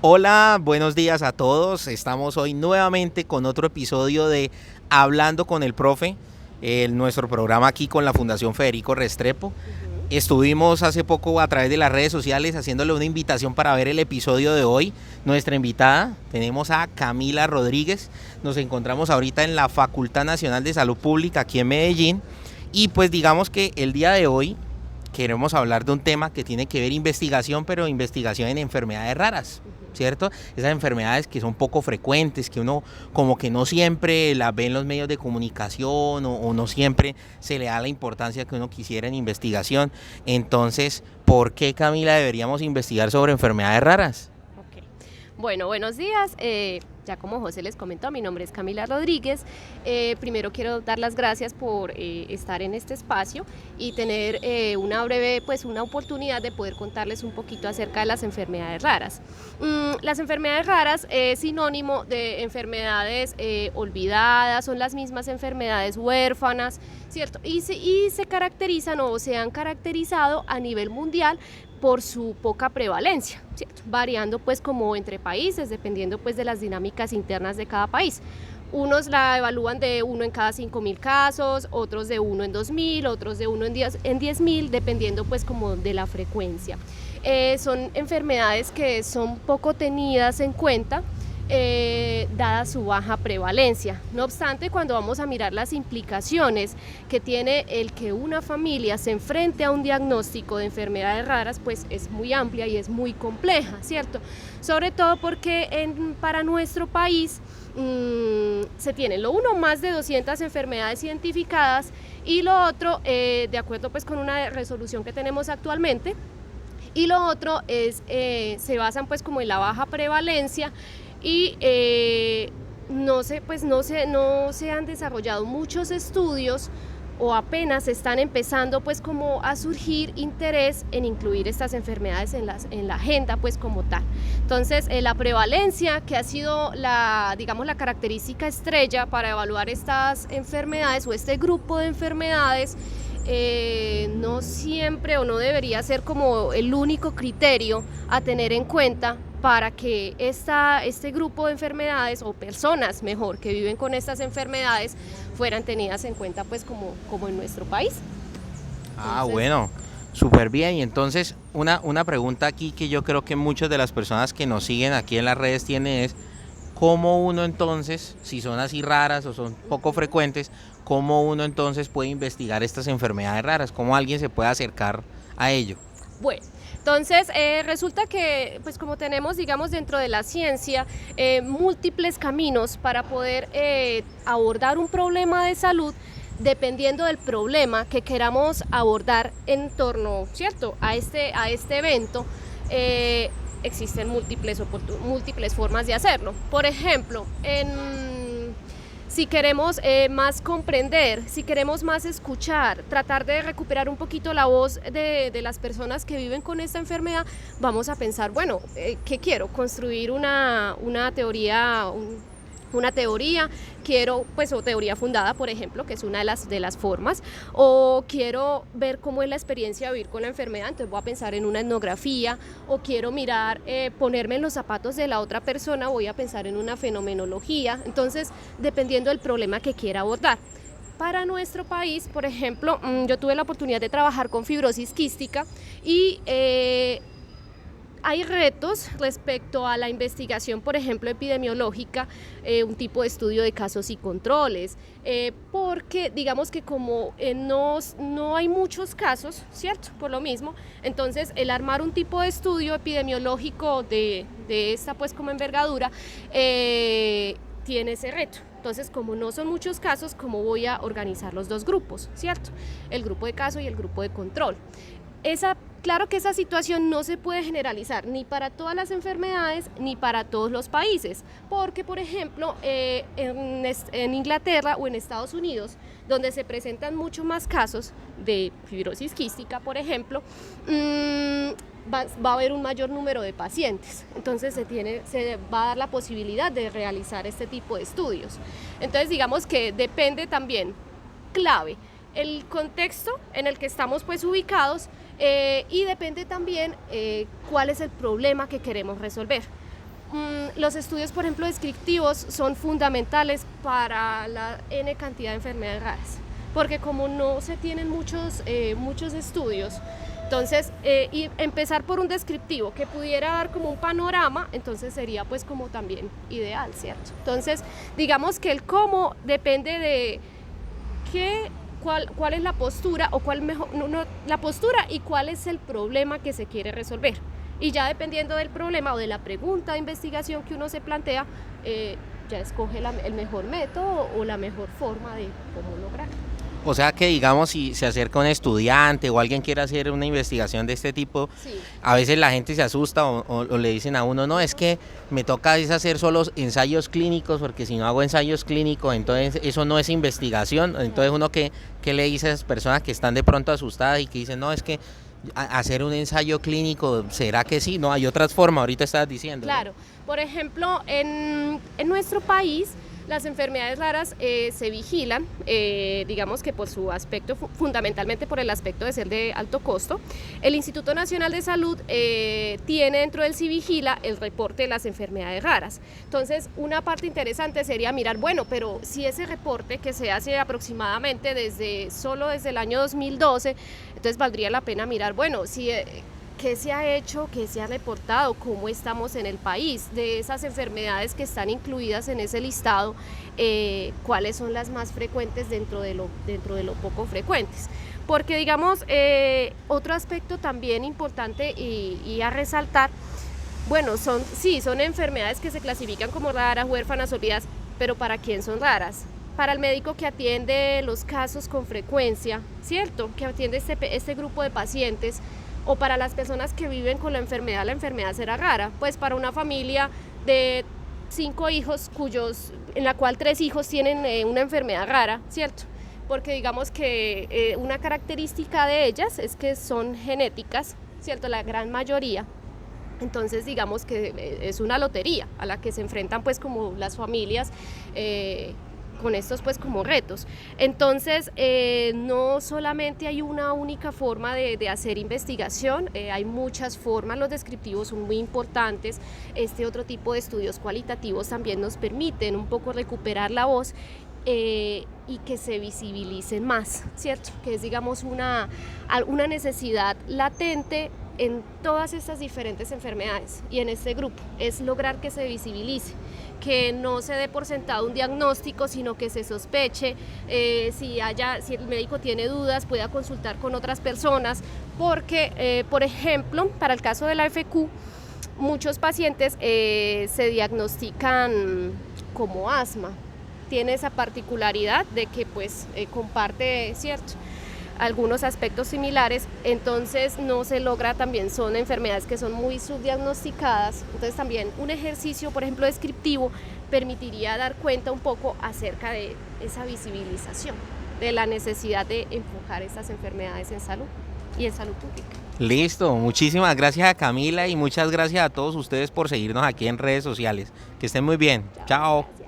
Hola, buenos días a todos. Estamos hoy nuevamente con otro episodio de Hablando con el Profe, nuestro programa aquí con la Fundación Federico Restrepo. Estuvimos hace poco a través de las redes sociales haciéndole una invitación para ver el episodio de hoy. Nuestra invitada, tenemos a Camila Rodríguez. Nos encontramos ahorita en la Facultad Nacional de Salud Pública aquí en Medellín. Y pues digamos que el día de hoy queremos hablar de un tema que tiene que ver investigación, pero investigación en enfermedades raras, ¿cierto? Esas enfermedades que son poco frecuentes, que uno como que no siempre las ve en los medios de comunicación o no siempre se le da la importancia que uno quisiera en investigación. Entonces, ¿por qué, Camila, deberíamos investigar sobre enfermedades raras? Okay. Bueno, buenos días. Ya como José les comentó, mi nombre es Camila Rodríguez. Primero quiero dar las gracias por estar en este espacio y tener una oportunidad de poder contarles un poquito acerca de las enfermedades raras. Las enfermedades raras es sinónimo de enfermedades olvidadas, son las mismas enfermedades huérfanas, ¿cierto? Y se caracterizan o se han caracterizado a nivel mundial por su poca prevalencia, ¿cierto? Variando pues como entre países, dependiendo pues de las dinámicas internas de cada país. Unos la evalúan de 1 en cada 5.000 casos, otros de 1 en 2.000, otros de 1 en 10.000, dependiendo pues como de la frecuencia. Son enfermedades que son poco tenidas en cuenta, dada su baja prevalencia. No obstante, cuando vamos a mirar las implicaciones que tiene el que una familia se enfrente a un diagnóstico de enfermedades raras, pues es muy amplia y es muy compleja, ¿cierto? Sobre todo porque para nuestro país se tienen más de 200 enfermedades identificadas y lo otro, de acuerdo pues con una resolución que tenemos actualmente, y lo otro es, se basan pues como en la baja prevalencia y no se han desarrollado muchos estudios o apenas están empezando pues como a surgir interés en incluir estas enfermedades en la agenda pues como tal. Entonces la prevalencia, que ha sido la característica estrella para evaluar estas enfermedades o este grupo de enfermedades, no siempre o no debería ser como el único criterio a tener en cuenta para que este grupo de enfermedades o personas mejor que viven con estas enfermedades fueran tenidas en cuenta pues como en nuestro país. Entonces, bueno, súper bien. Y entonces una pregunta aquí que yo creo que muchas de las personas que nos siguen aquí en las redes tienen es: ¿cómo uno entonces, si son así raras o son poco frecuentes, cómo uno entonces puede investigar estas enfermedades raras? ¿Cómo alguien se puede acercar a ello? Bueno, entonces resulta que pues como tenemos digamos dentro de la ciencia múltiples caminos para poder abordar un problema de salud, dependiendo del problema que queramos abordar en torno, ¿cierto?, a este evento. Existen múltiples formas de hacerlo. Por ejemplo, si queremos más comprender, si queremos más escuchar, tratar de recuperar un poquito la voz de las personas que viven con esta enfermedad, vamos a pensar, bueno, ¿qué quiero? Construir una teoría, quiero pues o teoría fundada, por ejemplo, que es una de las formas, o quiero ver cómo es la experiencia de vivir con la enfermedad, entonces voy a pensar en una etnografía, o quiero mirar, ponerme en los zapatos de la otra persona, voy a pensar en una fenomenología. Entonces, dependiendo del problema que quiera abordar. Para nuestro país, por ejemplo, yo tuve la oportunidad de trabajar con fibrosis quística y hay retos respecto a la investigación, por ejemplo, epidemiológica, un tipo de estudio de casos y controles, porque digamos que como no hay muchos casos, ¿cierto?, por lo mismo, entonces el armar un tipo de estudio epidemiológico de esta pues como envergadura tiene ese reto. Entonces, como no son muchos casos, ¿cómo voy a organizar los dos grupos, ¿cierto?, el grupo de caso y el grupo de control? Claro que esa situación no se puede generalizar ni para todas las enfermedades ni para todos los países, porque por ejemplo en Inglaterra o en Estados Unidos, donde se presentan mucho más casos de fibrosis quística, por ejemplo, va a haber un mayor número de pacientes, entonces se va a dar la posibilidad de realizar este tipo de estudios. Entonces digamos que depende también, clave, el contexto en el que estamos pues ubicados, y depende también cuál es el problema que queremos resolver. Los estudios, por ejemplo, descriptivos son fundamentales para la N cantidad de enfermedades raras, porque como no se tienen muchos estudios, entonces y empezar por un descriptivo que pudiera dar como un panorama, entonces sería pues como también ideal, ¿cierto? Entonces digamos que el cómo depende de cuál es la postura o la postura y cuál es el problema que se quiere resolver. Y ya dependiendo del problema o de la pregunta de investigación que uno se plantea, ya escoge el mejor método o la mejor forma de cómo lograr. O sea que, digamos, si se acerca un estudiante o alguien quiere hacer una investigación de este tipo, sí, a veces la gente se asusta o le dicen a uno, no, es que me toca hacer solo ensayos clínicos, porque si no hago ensayos clínicos, entonces eso no es investigación. Entonces uno, ¿qué le dice a esas personas que están de pronto asustadas y que dicen, no, es que hacer un ensayo clínico, ¿será que sí? No, hay otras formas, ahorita estabas diciendo. Claro, ¿no? Por ejemplo, en nuestro país las enfermedades raras se vigilan, digamos que por su aspecto, fundamentalmente por el aspecto de ser de alto costo. El Instituto Nacional de Salud tiene dentro del CIVIGILA el reporte de las enfermedades raras. Entonces, una parte interesante sería mirar, bueno, pero si ese reporte que se hace aproximadamente solo desde el año 2012, entonces valdría la pena mirar, bueno, si ¿qué se ha hecho? ¿Qué se ha reportado? ¿Cómo estamos en el país? De esas enfermedades que están incluidas en ese listado, ¿cuáles son las más frecuentes dentro de lo poco frecuentes? Porque, digamos, otro aspecto también importante y a resaltar, bueno, son enfermedades que se clasifican como raras, huérfanas, olvidadas, pero ¿para quién son raras? Para el médico que atiende los casos con frecuencia, ¿cierto? Que atiende este grupo de pacientes, o para las personas que viven con la enfermedad será rara. Pues para una familia de 5 hijos en la cual 3 hijos tienen una enfermedad rara, ¿cierto? Porque digamos que una característica de ellas es que son genéticas, ¿cierto? La gran mayoría. Entonces digamos que es una lotería a la que se enfrentan pues como las familias con estos pues como retos. Entonces no solamente hay una única forma de hacer investigación, hay muchas formas, los descriptivos son muy importantes, este otro tipo de estudios cualitativos también nos permiten un poco recuperar la voz y que se visibilicen más, ¿cierto? Que es digamos una necesidad latente en todas estas diferentes enfermedades y en este grupo, es lograr que se visibilice, que no se dé por sentado un diagnóstico, sino que se sospeche, si el médico tiene dudas pueda consultar con otras personas, porque por ejemplo, para el caso de la FQ, muchos pacientes se diagnostican como asma, tiene esa particularidad de que pues comparte, ¿cierto?, algunos aspectos similares, entonces no se logra, también son enfermedades que son muy subdiagnosticadas, entonces también un ejercicio, por ejemplo, descriptivo, permitiría dar cuenta un poco acerca de esa visibilización, de la necesidad de enfocar estas enfermedades en salud y en salud pública. Listo, muchísimas gracias a Camila y muchas gracias a todos ustedes por seguirnos aquí en redes sociales. Que estén muy bien. Chao. Gracias.